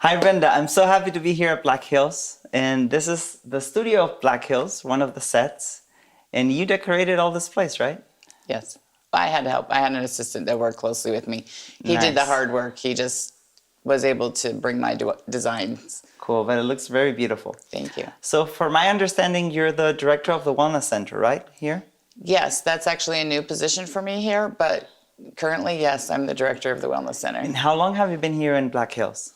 Hi, Brenda. I'm so happy to be here at Black Hills. And this is the studio of Black Hills, one of the sets. And you decorated all this place, right? Yes. I had help. I had an assistant that worked closely with me. He did the Nice. hard work. He just was able to bring my designs. Cool, but it looks very beautiful. Thank you. So, for my understanding, you're the director of the Wellness Center, right? Here? Yes, that's actually a new position for me here, but currently, yes, I'm the director of the Wellness Center. And how long have you been here in Black Hills?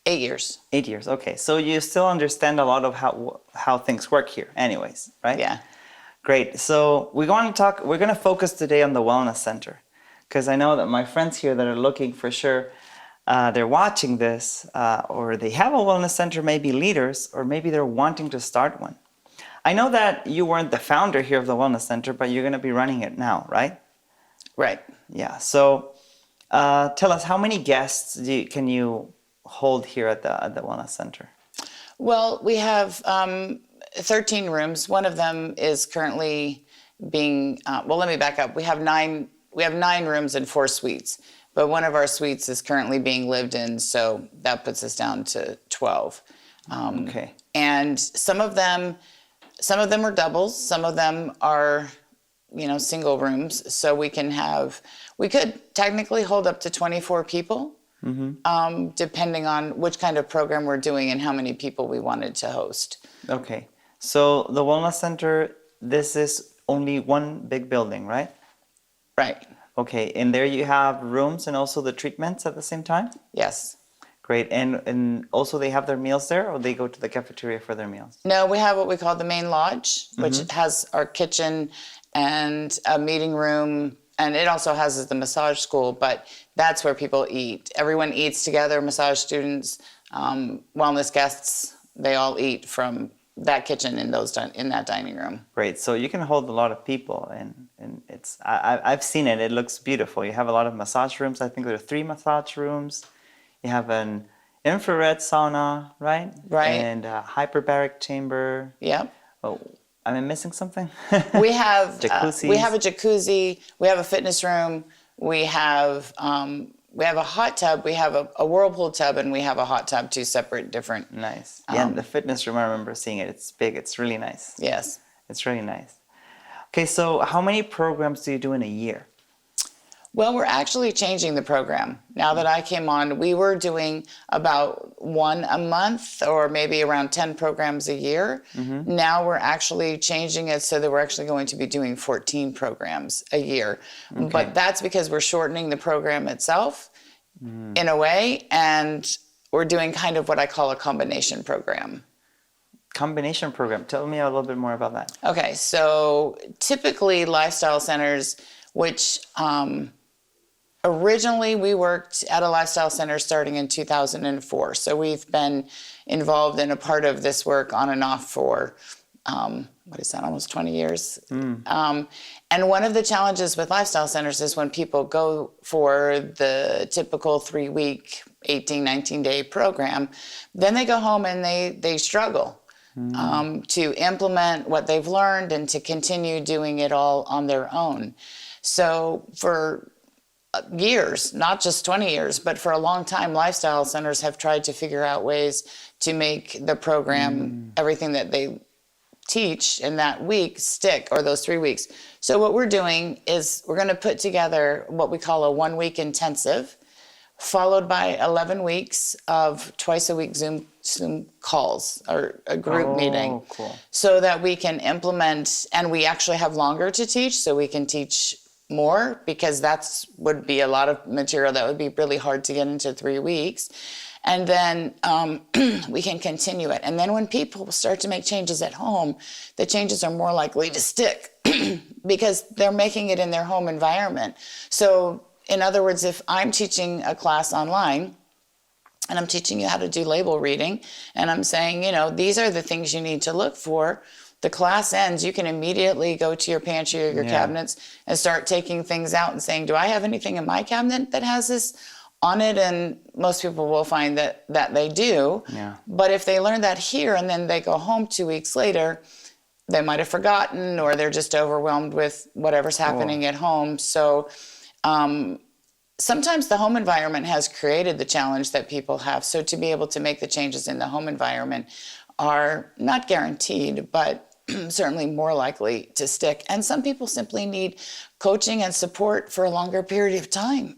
8 years. 8 years. Okay. So, you still understand a lot of how things work here, anyways, right? Yeah. Great. So, we're going to focus today on the Wellness Center. Because I know that my friends here that are looking for sure, they're watching this, or they have a wellness center, maybe leaders, or maybe they're wanting to start one. I know that you weren't the founder here of the Wellness Center, but you're going to be running it now, right? Right. Yeah. So tell us, how many guests can you hold here at the Wellness Center? Well, we have 13 rooms. One of them is currently being, well, let me back up. We have nine rooms and 4 suites, but one of our suites is currently being lived in, so that puts us down to 12. Okay. And some of them are doubles, some of them are, single rooms. So we could technically hold up to 24 people, depending on which kind of program we're doing and how many people we wanted to host. Okay. So the Wellness Center, this is only one big building, right? Right. Okay. And there you have rooms and also the treatments at the same time? Yes. Great. And also they have their meals there, or they go to the cafeteria for their meals? No, we have what we call the main lodge, which has our kitchen and a meeting room, and it also has the massage school, but that's where people eat. Everyone eats together, massage students, wellness guests, they all eat from that kitchen in that dining room. Great. So you can hold a lot of people, and I've seen it. It looks beautiful. You have a lot of massage rooms. I think there are 3 massage rooms. You have an infrared sauna, right? Right. And a hyperbaric chamber. Yep. Oh, am I missing something? We have Jacuzzis. We have a jacuzzi. We have a fitness room. We have a hot tub. We have a whirlpool tub, and we have a hot tub. 2 separate, different. Nice. Yeah, the fitness room, I remember seeing it. It's big. It's really nice. Yes. It's really nice. Okay, so how many programs do you do in a year? Well, we're actually changing the program. Now that I came on, we were doing about 1 a month, or maybe around 10 programs a year. Now we're actually changing it so that we're actually going to be doing 14 programs a year. Okay. But that's because we're shortening the program itself in a way, and we're doing kind of what I call a combination program. Combination program. Tell me a little bit more about that. Okay, so typically lifestyle centers, which originally we worked at a lifestyle center starting in 2004. So we've been involved in a part of this work on and off for, almost 20 years. And one of the challenges with lifestyle centers is when people go for the typical 3-week, 18, 19-day program, then they go home and they struggle to implement what they've learned and to continue doing it all on their own. So for years, not just 20 years, but for a long time, lifestyle centers have tried to figure out ways to make the program, everything that they teach in that week, stick, or those 3 weeks. So what we're doing is we're going to put together what we call a 1-week intensive, followed by 11 weeks of twice-a-week Zoom calls, or a group meeting. Cool. So that we can implement, and we actually have longer to teach, so we can teach more, because would be a lot of material that would be really hard to get into 3 weeks. And then we can continue it. And then when people start to make changes at home, the changes are more likely to stick because they're making it in their home environment. So in other words, if I'm teaching a class online and I'm teaching you how to do label reading, and I'm saying, these are the things you need to look for, the class ends, you can immediately go to your pantry or your cabinets and start taking things out and saying, do I have anything in my cabinet that has this on it? And most people will find that they do. Yeah. But if they learn that here and then they go home 2 weeks later, they might have forgotten, or they're just overwhelmed with whatever's happening at home. So sometimes the home environment has created the challenge that people have. So to be able to make the changes in the home environment are not guaranteed, but certainly more likely to stick. And some people simply need coaching and support for a longer period of time.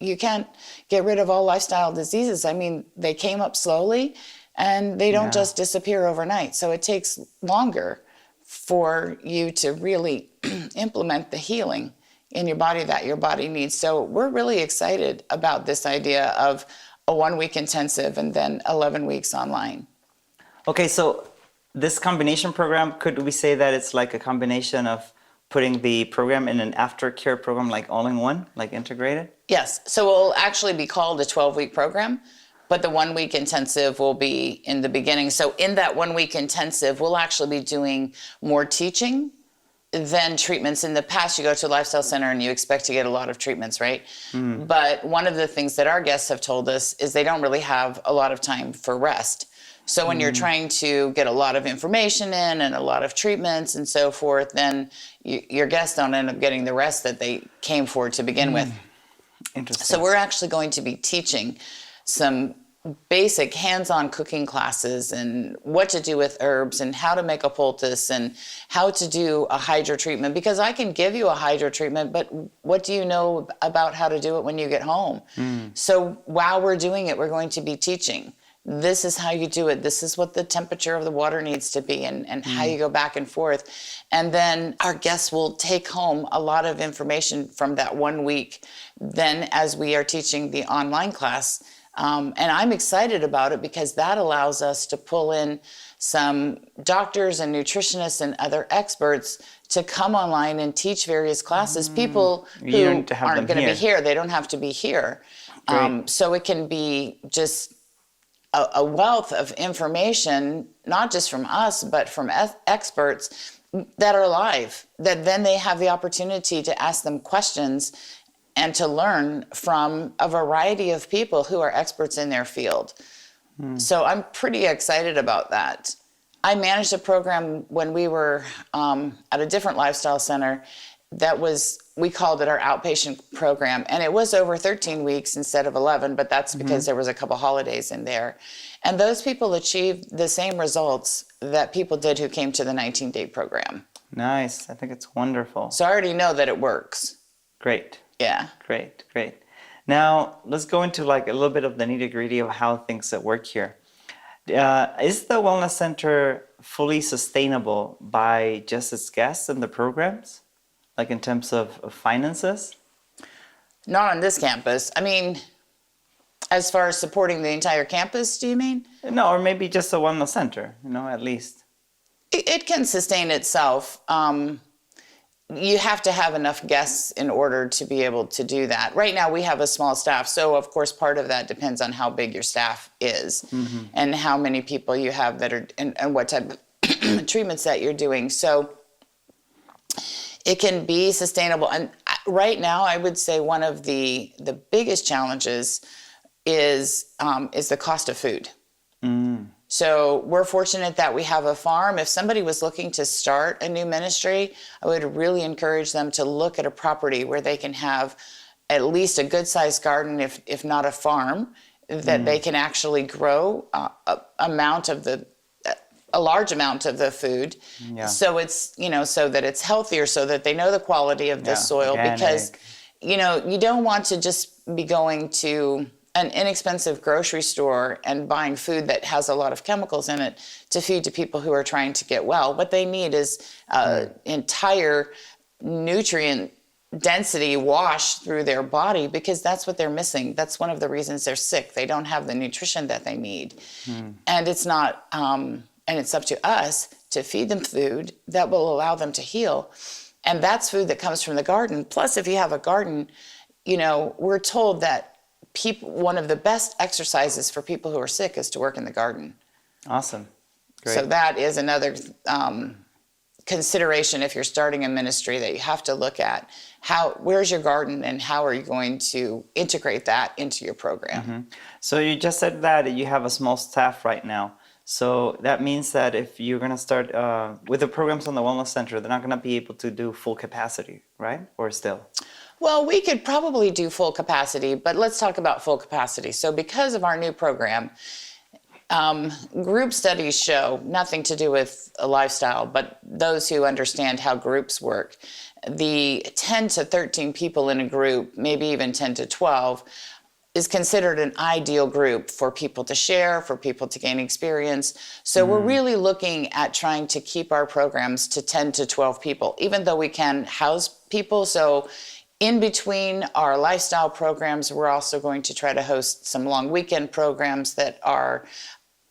You can't get rid of all lifestyle diseases. I mean, they came up slowly and they don't just disappear overnight. So it takes longer for you to really implement the healing in your body that your body needs. So we're really excited about this idea of a 1-week intensive and then 11 weeks online. Okay, so this combination program, could we say that it's like a combination of putting the program in an aftercare program, like all in one, like integrated? Yes, so it will actually be called a 12-week program, but the 1-week intensive will be in the beginning. So in that 1-week intensive, we'll actually be doing more teaching than treatments. In the past, you go to a lifestyle center and you expect to get a lot of treatments, right? But one of the things that our guests have told us is they don't really have a lot of time for rest. So when you're trying to get a lot of information in and a lot of treatments and so forth, then your guests don't end up getting the rest that they came for to begin with. Interesting. So we're actually going to be teaching some basic hands-on cooking classes and what to do with herbs and how to make a poultice and how to do a hydro treatment, because I can give you a hydro treatment, but what do you know about how to do it when you get home? So while we're doing it, we're going to be teaching. This is how you do it. This is what the temperature of the water needs to be and how you go back and forth. And then our guests will take home a lot of information from that 1 week then as we are teaching the online class. And I'm excited about it because that allows us to pull in some doctors and nutritionists and other experts to come online and teach various classes. People who aren't going to be here, they don't have to be here. So it can be just a wealth of information, not just from us, but from experts that are live, that then they have the opportunity to ask them questions and to learn from a variety of people who are experts in their field. So I'm pretty excited about that. I managed a program when we were at a different lifestyle center that was, we called it our outpatient program, and it was over 13 weeks instead of 11, but that's because there was a couple holidays in there. And those people achieved the same results that people did who came to the 19-day program. Nice. I think it's wonderful. So I already know that it works. Great. Yeah. Great. Now, let's go into like a little bit of the nitty-gritty of how things that work here. Is the Wellness Center fully sustainable by just its guests and the programs? Like in terms of finances? Not on this campus. I mean, as far as supporting the entire campus, do you mean? No, or maybe just the Wellness Center, at least. It can sustain itself. You have to have enough guests in order to be able to do that. Right now, we have a small staff, so of course, part of that depends on how big your staff is and how many people you have that are, and what type of treatments that you're doing. So it can be sustainable. And right now, I would say one of the biggest challenges is the cost of food. So we're fortunate that we have a farm. If somebody was looking to start a new ministry, I would really encourage them to look at a property where they can have at least a good-sized garden, if not a farm, that they can actually grow a large amount of the food. So it's, so that it's healthier, so that they know the quality of the soil. Organic. Because, you don't want to just be going to an inexpensive grocery store and buying food that has a lot of chemicals in it to feed to people who are trying to get well. What they need is entire nutrient density wash through their body, because that's what they're missing. That's one of the reasons they're sick. They don't have the nutrition that they need. And it's not, and it's up to us to feed them food that will allow them to heal. And that's food that comes from the garden. Plus, if you have a garden, we're told that one of the best exercises for people who are sick is to work in the garden. Awesome. Great. So that is another consideration if you're starting a ministry, that you have to look at where's your garden and how are you going to integrate that into your program. So you just said that you have a small staff right now. So that means that if you're going to start with the programs on the Wellness Center, they're not going to be able to do full capacity, right? Or still? Well, we could probably do full capacity, but let's talk about full capacity. So because of our new program, group studies show nothing to do with a lifestyle, but those who understand how groups work, the 10 to 13 people in a group, maybe even 10 to 12, is considered an ideal group for people to share, for people to gain experience. So we're really looking at trying to keep our programs to 10 to 12 people, even though we can house people. So in between our lifestyle programs, we're also going to try to host some long weekend programs that are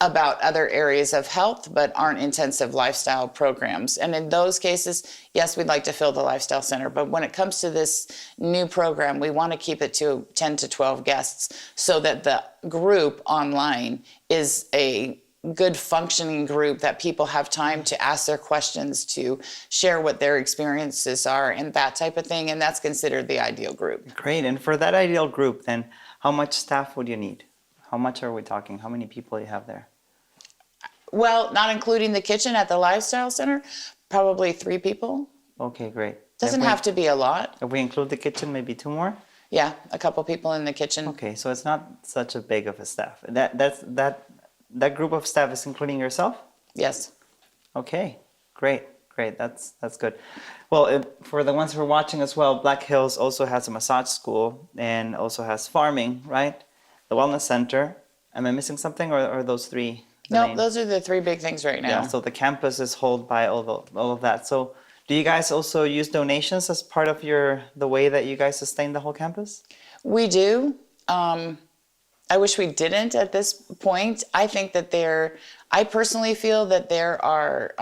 about other areas of health, but aren't intensive lifestyle programs. And in those cases, yes, we'd like to fill the lifestyle center. But when it comes to this new program, we want to keep it to 10 to 12 guests so that the group online is a good functioning group, that people have time to ask their questions, to share what their experiences are and that type of thing. And that's considered the ideal group. Great. And for that ideal group, then how much staff would you need? How much are we talking? How many people you have there? Well, not including the kitchen at the lifestyle center, probably 3 people. Okay, great. Doesn't have to be a lot. If we include the kitchen, maybe 2 more? Yeah, a couple people in the kitchen. Okay, so it's not such a big of a staff. That group of staff is including yourself? Yes. Okay, great. That's good. Well, for the ones who are watching as well, Black Hills also has a massage school and also has farming, right? The wellness center. Am I missing something, or are those 3? No, those are the 3 big things right now. Yeah, so the campus is held by all of that. So do you guys also use donations as part of the way that you guys sustain the whole campus? We do. I wish we didn't at this point. I think that I personally feel that there are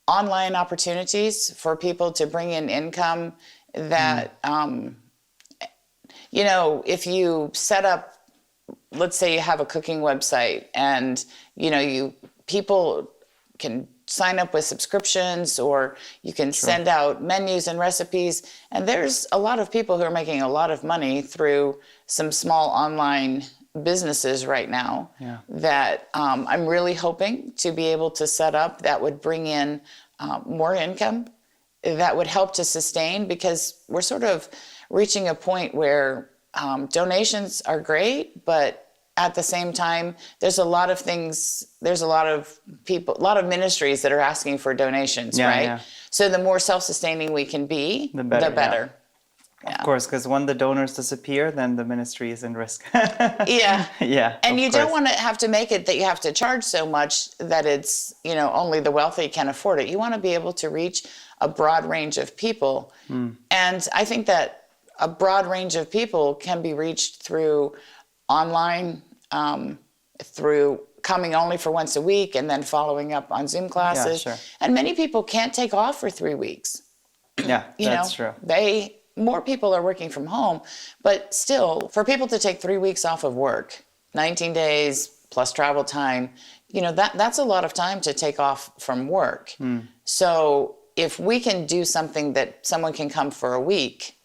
online opportunities for people to bring in income that, if you set up, let's say you have a cooking website and, people can sign up with subscriptions, or you can send out menus and recipes. And there's a lot of people who are making a lot of money through some small online businesses right now that I'm really hoping to be able to set up that would bring in more income, that would help to sustain, because we're sort of reaching a point where donations are great, but at the same time, there's a lot of people, a lot of ministries that are asking for donations, right? Yeah. So the more self-sustaining we can be, the better. Yeah. Of course, because when the donors disappear, then the ministry is in risk. Yeah. And you don't want to have to make it that you have to charge so much that it's, only the wealthy can afford it. You want to be able to reach a broad range of people. And I think that a broad range of people can be reached through online, through coming only for once a week and then following up on Zoom classes. Yeah, sure. And many people can't take off for 3 weeks. Yeah, that's true. More people are working from home, but still, for people to take 3 weeks off of work, 19 days plus travel time, that's a lot of time to take off from work. So if we can do something that someone can come for a week,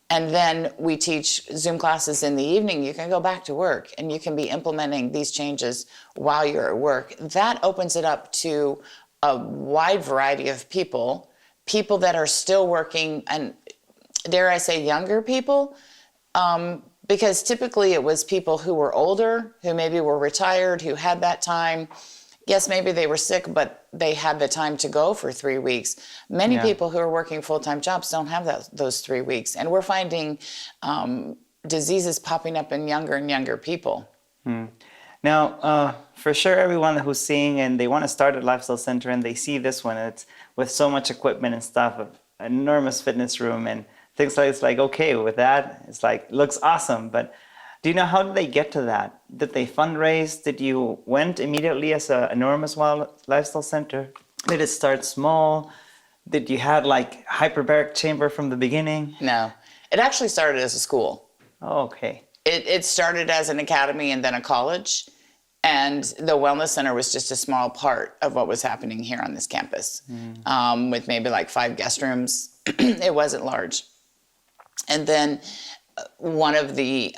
and then we teach Zoom classes in the evening, you can go back to work and you can be implementing these changes while you're at work. That opens it up to a wide variety of people that are still working, and dare I say younger people, because typically it was people who were older, who maybe were retired, who had that time. Yes, maybe they were sick, but they had the time to go for 3 weeks. Many people who are working full-time jobs don't have those 3 weeks. And we're finding diseases popping up in younger and younger people. Now, for sure, everyone who's seeing and they want to start a lifestyle center and they see this one, it's with so much equipment and stuff, an enormous fitness room and things like, it's like, okay, with that, it's like, looks awesome. But do you know, how did they get to that? Did they fundraise? Did you went immediately as an enormous lifestyle center? Did it start small? Did you had like hyperbaric chamber from the beginning? No, it actually started as a school. Oh, okay. It started as an academy and then a college. And the wellness center was just a small part of what was happening here on this campus, with maybe like 5 guest rooms. It wasn't large. And then one of the,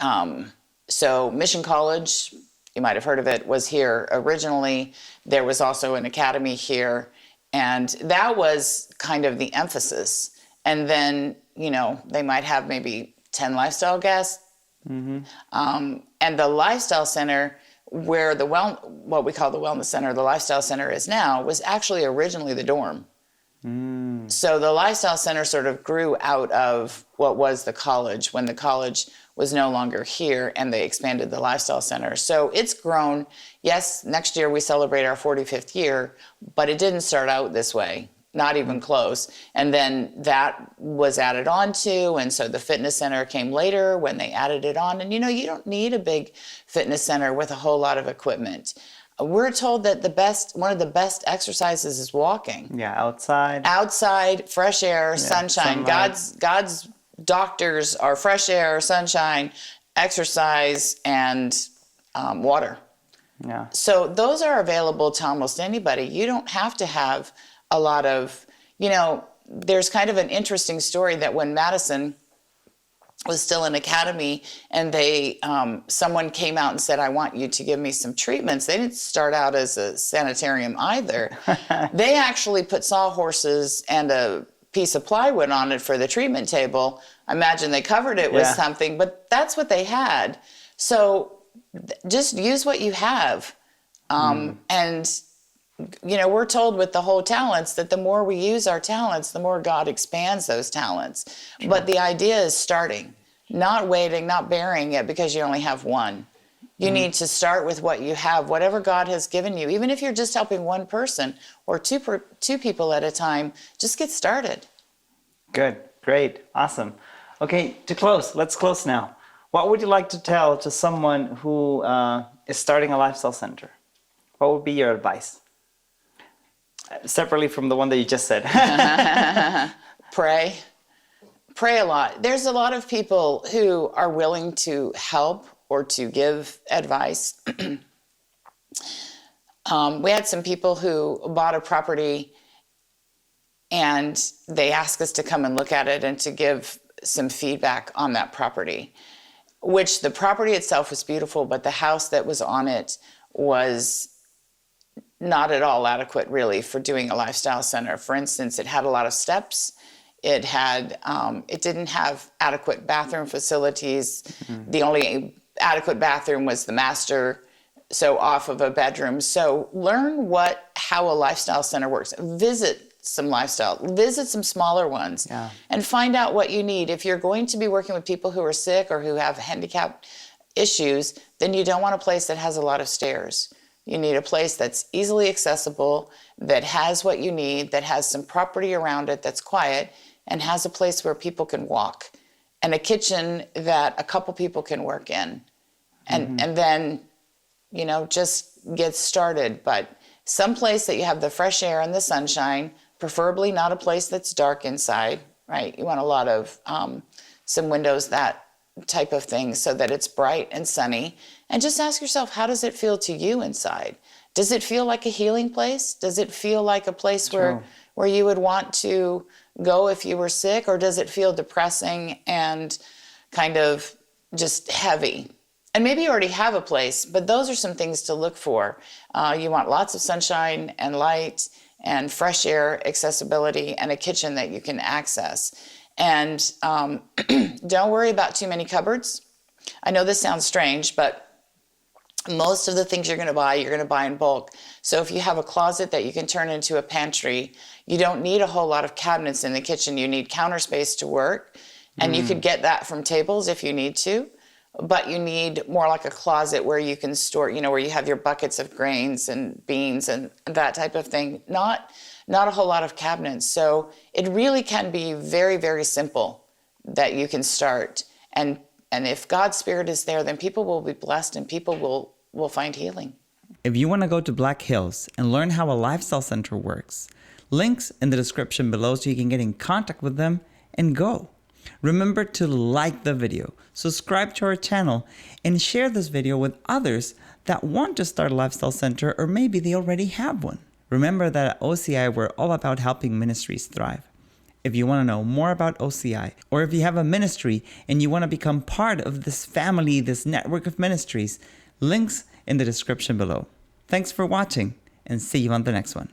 so Mission College, you might have heard of it, was here originally. There was also an academy here, and that was kind of the emphasis. And then, they might have maybe 10 lifestyle guests. And the lifestyle center, where what we call the wellness center, the lifestyle center is now, was actually originally the dorm. So the lifestyle center sort of grew out of what was the college when the college was no longer here, and they expanded the lifestyle center. So it's grown. Yes, next year we celebrate our 45th year, but it didn't start out this way, not even close. And then that was added on to, and so the fitness center came later when they added it on. And you don't need a big fitness center with a whole lot of equipment. We're told that one of the best exercises is walking. Yeah, outside. Outside, fresh air, sunshine. Sunlight. God's doctors are fresh air, sunshine, exercise, and water. Yeah. So those are available to almost anybody. You don't have to have a lot of, there's kind of an interesting story that when Madison was still in academy, and someone came out and said, I want you to give me some treatments. They didn't start out as a sanitarium either. They actually put sawhorses and a piece of plywood on it for the treatment table. I imagine they covered it with something, but that's what they had. So just use what you have. And we're told with the whole talents that the more we use our talents, the more God expands those talents. Sure. But the idea is starting, not waiting, not burying it because you only have one. You need to start with what you have, whatever God has given you. Even if you're just helping one person or two people at a time, just get started. Good, great, awesome. Okay, let's close now. What would you like to tell to someone who is starting a lifestyle center? What would be your advice? Separately from the one that you just said. Pray a lot. There's a lot of people who are willing to help or to give advice. We had some people who bought a property and they asked us to come and look at it and to give some feedback on that property, which the property itself was beautiful, but the house that was on it was not at all adequate really for doing a lifestyle center. For instance, it had a lot of steps. It didn't have adequate bathroom facilities. The only adequate bathroom was the master, so off of a bedroom. So learn how a lifestyle center works. Visit some smaller ones, and find out what you need. If you're going to be working with people who are sick or who have handicap issues, then you don't want a place that has a lot of stairs. You need a place that's easily accessible, that has what you need, that has some property around it that's quiet, and has a place where people can walk, and a kitchen that a couple people can work in. And then, just get started. But some place that you have the fresh air and the sunshine, preferably not a place that's dark inside, right? You want a lot of some windows, that type of thing, so that it's bright and sunny. And just ask yourself, how does it feel to you inside? Does it feel like a healing place? Does it feel like a place where you would want to go if you were sick? Or does it feel depressing and kind of just heavy? And maybe you already have a place, but those are some things to look for. You want lots of sunshine and light and fresh air accessibility and a kitchen that you can access. And don't worry about too many cupboards. I know this sounds strange, but most of the things you're going to buy in bulk. So if you have a closet that you can turn into a pantry, you don't need a whole lot of cabinets in the kitchen. You need counter space to work, and you could get that from tables if you need to. But you need more like a closet where you can store, where you have your buckets of grains and beans and that type of thing. Not a whole lot of cabinets. So it really can be very, very simple that you can start. And if God's Spirit is there, then people will be blessed and people will find healing. If you want to go to Black Hills and learn how a lifestyle center works, links in the description below so you can get in contact with them and go. Remember to like the video, subscribe to our channel, and share this video with others that want to start a lifestyle center, or maybe they already have one. Remember that at OCI, we're all about helping ministries thrive. If you want to know more about OCI, or if you have a ministry and you want to become part of this family, this network of ministries, links in the description below. Thanks for watching, and see you on the next one.